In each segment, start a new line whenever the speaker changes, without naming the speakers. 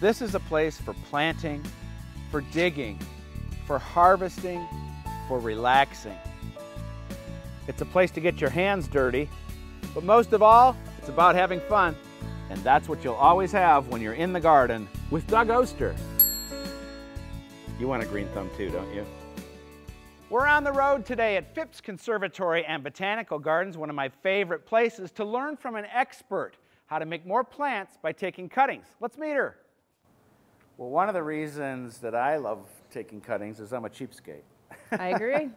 This is a place for planting, for digging, for harvesting, for relaxing. It's a place to get your hands dirty, but most of all, it's about having fun. And that's what you'll always have when you're in the garden with Doug Oster. You want a green thumb too, don't you? We're on the road today at Phipps Conservatory and Botanical Gardens, one of my favorite places to learn from an expert how to make more plants by taking cuttings. Let's meet her. Well, one of the reasons that I love taking cuttings is I'm a cheapskate.
I agree.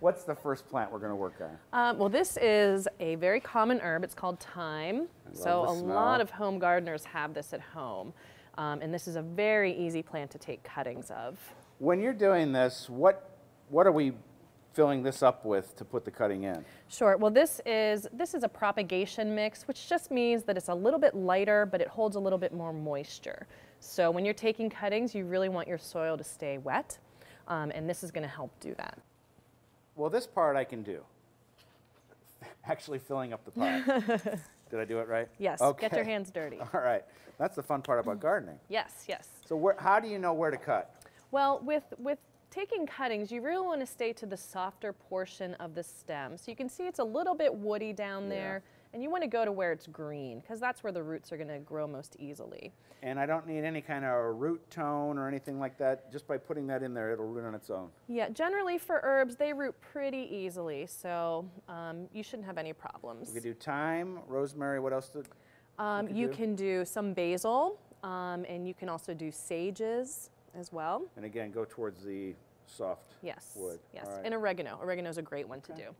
What's the first plant we're going to work on?
Well, this is a very common herb. It's called thyme. So a lot of home gardeners have this at home. And this is a very easy plant to take cuttings of.
When you're doing this, what are we filling this up with to put the cutting in?
Sure. Well, this is a propagation mix, which just means that it's a little bit lighter, but it holds a little bit more moisture. So when you're taking cuttings, you really want your soil to stay wet, and this is going to help do that.
Well, this part I can do. Actually filling up the pot. Did I do it right?
Yes.
Okay.
Get your hands dirty.
All right. That's the fun part about gardening.
Yes, yes.
So how do you know where to cut?
Well, with taking cuttings, you really want to stay to the softer portion of the stem. So you can see it's a little bit woody down there, and you want to go to where it's green, because that's where the roots are going to grow most easily.
And I don't need any kind of root tone or anything like that. Just by putting that in there, it'll root on its own. Yeah,
generally for herbs, they root pretty easily, so you shouldn't have any problems.
We could do thyme, rosemary, what else?
You can do some basil, and you can also do sages as well.
And again, go towards the soft wood.
Yes, right. And oregano. Oregano is a great one to do.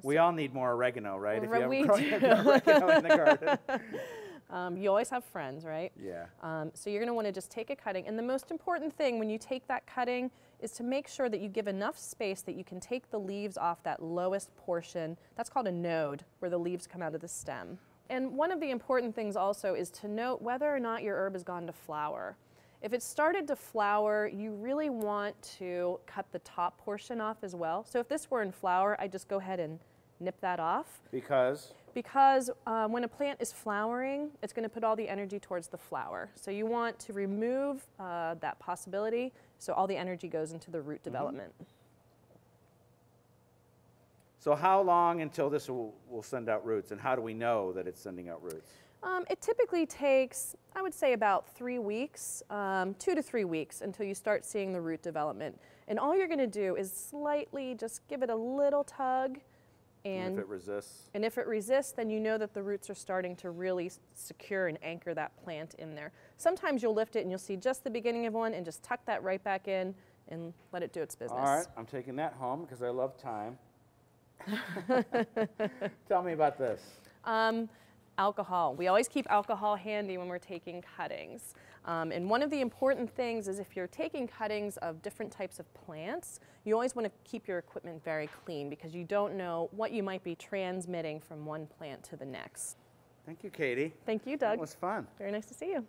We all need more oregano, right?
Well,
if you have oregano in the
garden. You always have friends, right?
Yeah.
So you're going to want to just take a cutting. And the most important thing when you take that cutting is to make sure that you give enough space that you can take the leaves off that lowest portion. That's called a node, where the leaves come out of the stem. And one of the important things also is to note whether or not your herb has gone to flower. If it started to flower, you really want to cut the top portion off as well. So if this were in flower, I'd just go ahead and nip that off.
Because?
Because when a plant is flowering, it's going to put all the energy towards the flower. So you want to remove that possibility so all the energy goes into the root development.
So how long until this will send out roots, and how do we know that it's sending out roots?
It typically takes, I would say, about 3 weeks, 2 to 3 weeks until you start seeing the root development. And all you're going to do is slightly just give it a little tug. And
if it resists?
And if it resists, then you know that the roots are starting to really secure and anchor that plant in there. Sometimes you'll lift it and you'll see just the beginning of one and just tuck that right back in and let it do its business.
All right, I'm taking that home because I love thyme. Tell me about this.
Alcohol. We always keep alcohol handy when we're taking cuttings. And one of the important things is if you're taking cuttings of different types of plants, you always want to keep your equipment very clean because you don't know what you might be transmitting from one plant to the next.
Thank you, Katie.
Thank you, Doug.
That was fun.
Very nice to see you.